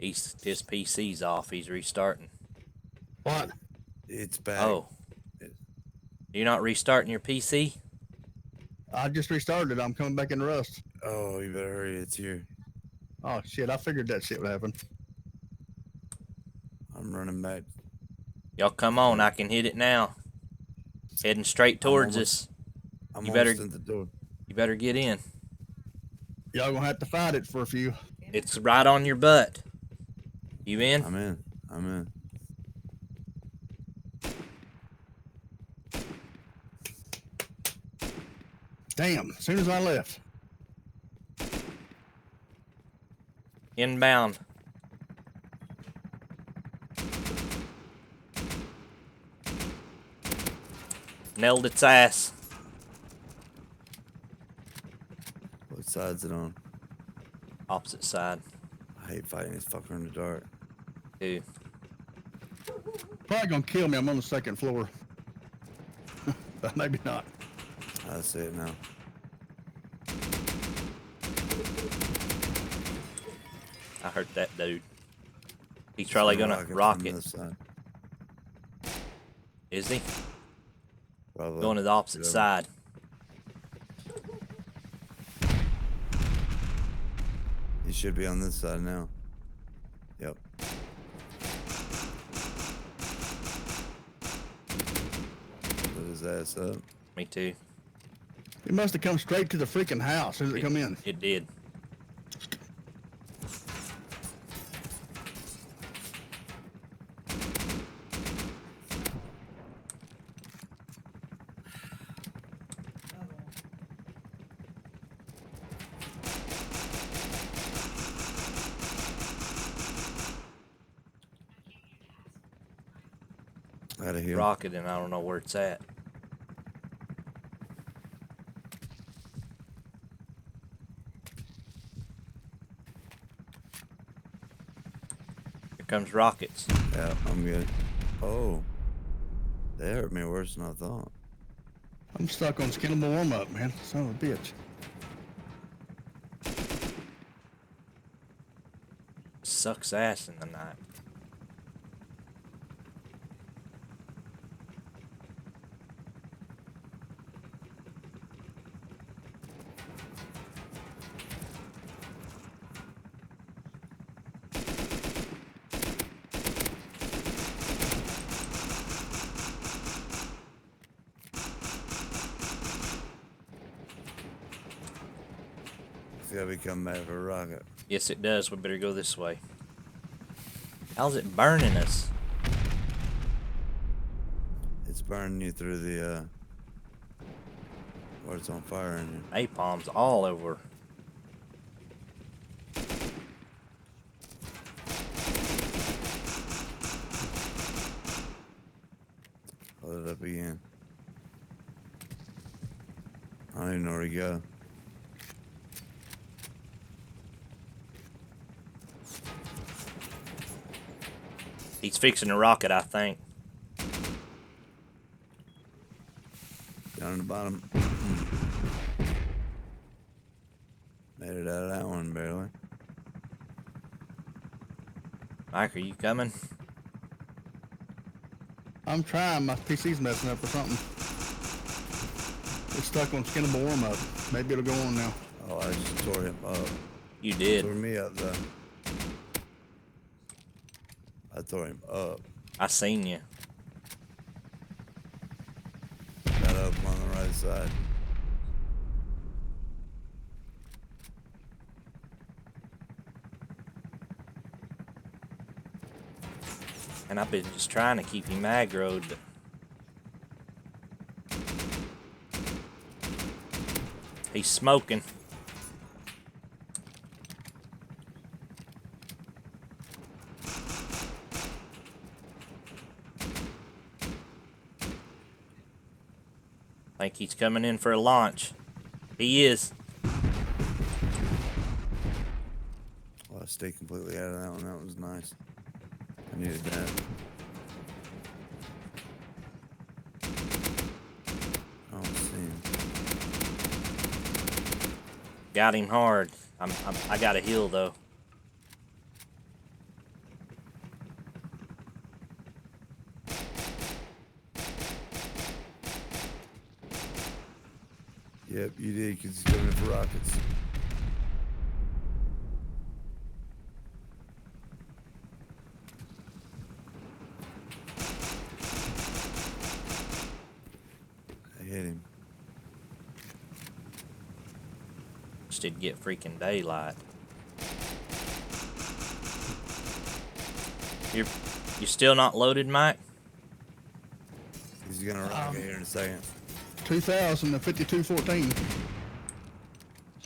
His PC's off. He's restarting. What? It's back. Oh. You're not restarting your PC? I just restarted it. I'm coming back in Rust. Oh, you better hurry. It's here. Oh, shit. I figured that shit would happen. I'm running back. Y'all come on. I can hit it now. Heading straight towards us. I'm You almost better- at the door. You better get in. Y'all gonna have to fight it for a few. It's right on your butt. You in? I'm in. I'm in. Damn. As soon as I left. Inbound. Nailed its ass. What side's it on? Opposite side. I hate fighting this fucker in the dark. Dude. Probably gonna kill me. I'm on the second floor. But maybe not. I see it now. I hurt that dude. He's probably gonna rock it. Is he? Probably. Going to the opposite side. He should be on this side now. Yep. Put his ass up. Me too. It must have come straight to the freaking house as it come in. It did. Out of here. Rocket, and I don't know where it's at. Here comes rockets. Yeah, I'm good. Oh. They hurt me worse than I thought. I'm stuck on skinnable warm up, man. Son of a bitch. Sucks ass in the night. It's gotta be coming back for a rocket. Yes, it does. We better go this way. How's it burning us? It's burning you through the, where it's on fire in you. Napalm's all over. Load it up again. I don't even know where to go. He's fixing a rocket, I think. Down in the bottom. Made it out of that one barely. Mike, are you coming? I'm trying. My PC's messing up or something. It's stuck on skinnable warm up. Maybe it'll go on now. Oh, I just tore him up. You did. Tore me up though. I tore him up. I seen you. Got up on the right side. And I've been just trying to keep him aggroed, but he's smoking. I think he's coming in for a launch. He is. Well, I stayed completely out of that one. That was nice. I needed that. I don't see him. Got him hard. I got a heal though. Yep, you did, because he's coming in for rockets. I hit him. Just did get freaking daylight. You still not loaded, Mike? He's gonna rocket here in a second. 2000 and 5214.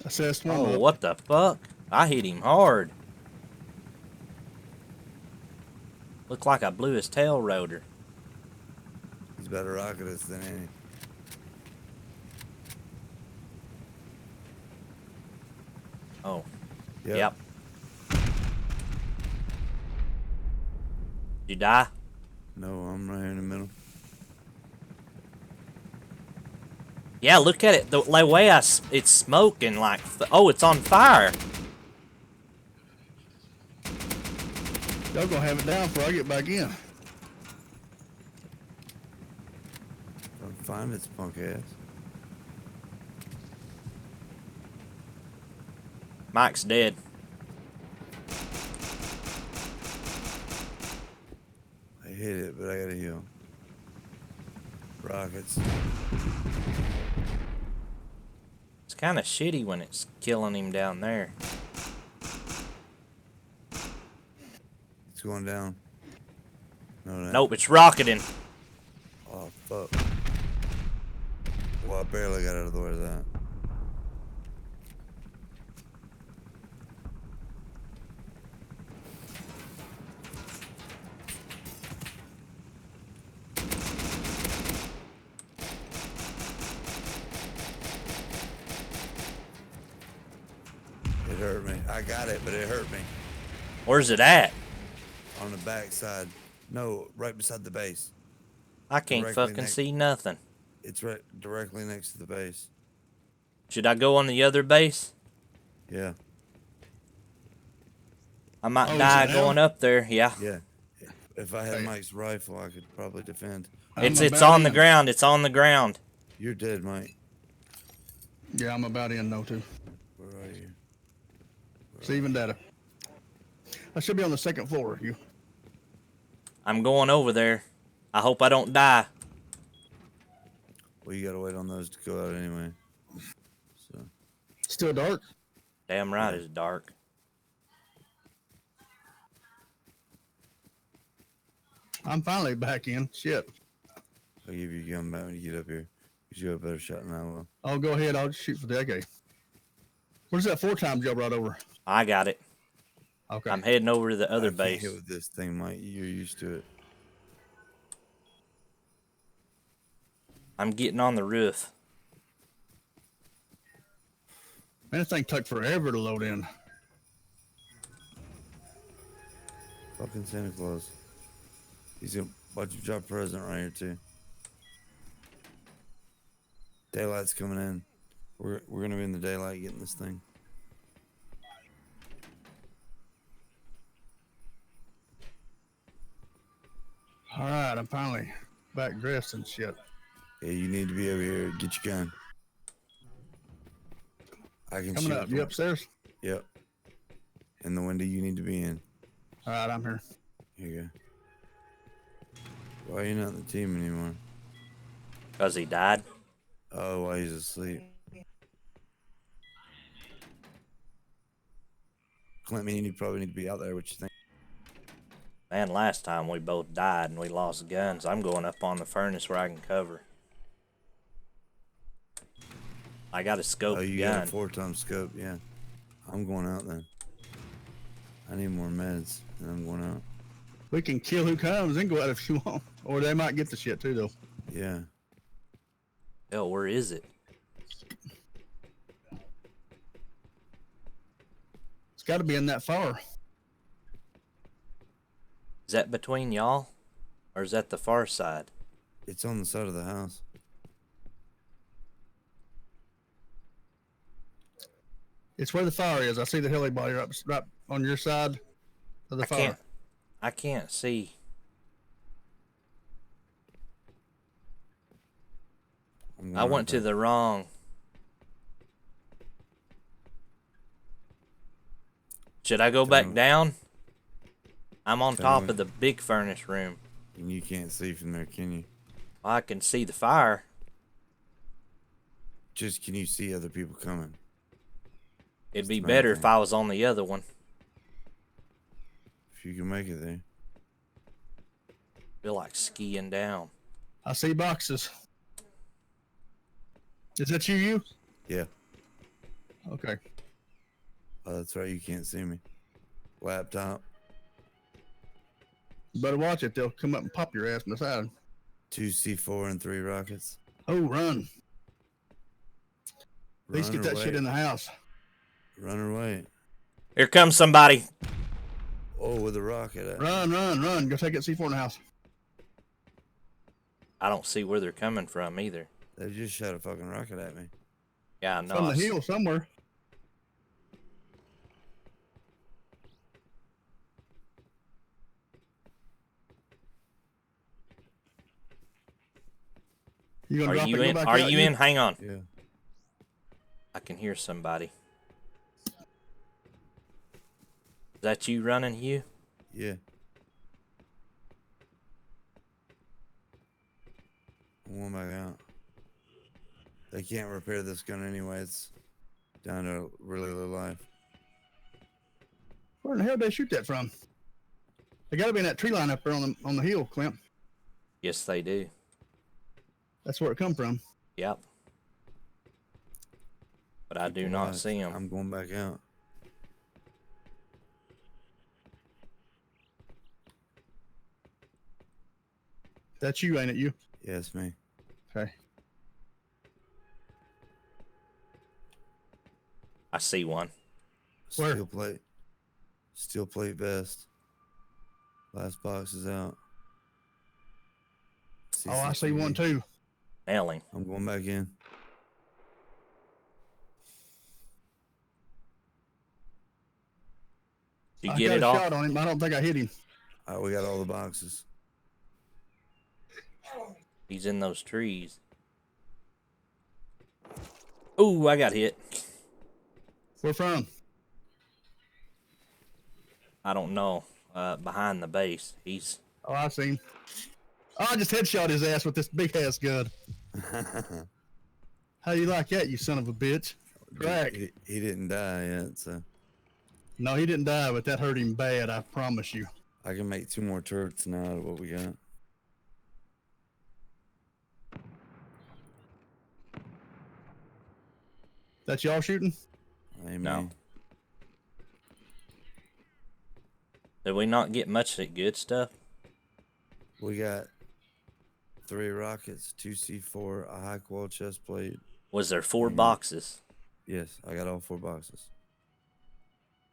Assessed one. Oh, what the fuck? I hit him hard. Looked like I blew his tail rotor. He's better rocket us than any. Oh. Yep. Yep. You die? No, I'm right here in the middle. Yeah, look at it. The way it's smoking like... Oh, it's on fire. Y'all gonna have it down before I get back in. I'm fine, it's punk ass. Mike's dead. I hit it, but I gotta heal. Rockets. It's kind of shitty when it's killing him down there. It's going down. No. Nope, it's rocketing. Oh, fuck. Well, I barely got out of the way of that. It hurt me. I got it, but it hurt me. Where's it at? On the back side. No, right beside the base. I can't Directly fucking next- see nothing. It's right directly next to the base. Should I go on the other base? Yeah. I might Oh, is die it going down? up there. Yeah. Yeah. If I had Hey. Mike's rifle, I could probably defend. It's I'm it's about on the in. ground. It's on the ground. You're dead, Mike. Yeah, I'm about in though too. Where are you? Receiving data. I should be on the second floor. You. I'm going over there. I hope I don't die. Well, you gotta wait on those to go out anyway. So Still dark. Damn right it's dark. I'm finally back in. Shit. I'll give you a gun back when you get up here. Cause you have a better shot than I will. Oh, go ahead. I'll just shoot for the AK. What is that 4 times y'all brought over? I got it. Okay. I'm heading over to the other I can't base. hit with this thing, Mike. You're used to it. I'm getting on the roof. Man, this thing took forever to load in. Fucking Santa Claus. He's gonna watch you drop a present right here too. Daylight's coming in. We're gonna be in the daylight getting this thing. All right, I'm finally back dressed and shit. Yeah, you need to be over here. Get your gun. I can Coming shoot. up. You upstairs? Yep. In the window you need to be in. All right, I'm here. Here you go. Why are you not in the team anymore? Because he died. Oh, while he's asleep. Clint, man, you probably need to be out there. What you think? Man, last time we both died and we lost guns. I'm going up on the furnace where I can cover. I got a scope Oh, you gun. got a 4-time scope. Yeah. I'm going out then. I need more meds, and I'm going out. We can kill who comes and go out if you want. Or they might get the shit too, though. Yeah. Hell, where is it? It's got to be in that far. Is that between y'all? Or is that the far side? It's on the side of the house. It's where the fire is. I see the heli body right on your side of the fire. I can't see. I'm I going went out to there. the wrong. Should I go back Down. down? I'm on top Down. of the big furnace room. And you can't see from there, can you? I can see the fire. Just can you see other people coming? It'd be the main better if thing. I was on the other one. If you can make it there. Feel like skiing down. I see boxes. Is that you? Yeah. Okay. Oh, that's right. You can't see me. Laptop. You better watch it. They'll come up and pop your ass in the side. 2 C4 and 3 rockets. Oh, run. At least Run get or that shit wait. in the house. Run or wait. Here comes somebody. Oh, with a rocket at. Run, run, run. Go take that C4 in the house. I don't see where they're coming from either. They just shot a fucking rocket at me. Yeah, I know. From I the s- hill somewhere. You gonna Are drop you it? Go in? back Are out, you in? Hang on. Yeah. I can hear somebody. Is that you running, Hugh? Yeah. I'm going back out. They can't repair this gun anyway. It's down to really low life. Where in the hell did they shoot that from? They gotta be in that tree line up there on the hill, Clint. Yes, they do. That's where it come from. Yep. But I do Keep not alive. see them. I'm going back out. That's you, ain't it? You? Yeah, it's me. Okay. I see one. Where? Steel plate. Steel plate vest. Last box is out. Oh, I see one CCTV. too. Nailing. I'm going back in. Did you I get got it a off? shot on him. I don't think I hit him. All right, we got all the boxes. He's in those trees. Ooh, I got hit. Where from? I don't know. Behind the base. He's Oh, I see him. Oh, I just headshot his ass with this big ass gun. How you like that, you son of a bitch? Crack. He didn't die yet, so No, he didn't die, but that hurt him bad. I promise you. I can make 2 more turrets now out of what we got. That's y'all shooting? Amen. No. Did we not get much of the good stuff? We got 3 rockets, 2 C4, a high qual chest plate. Was there 4 boxes? Yes, I got all 4 boxes.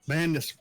Man, this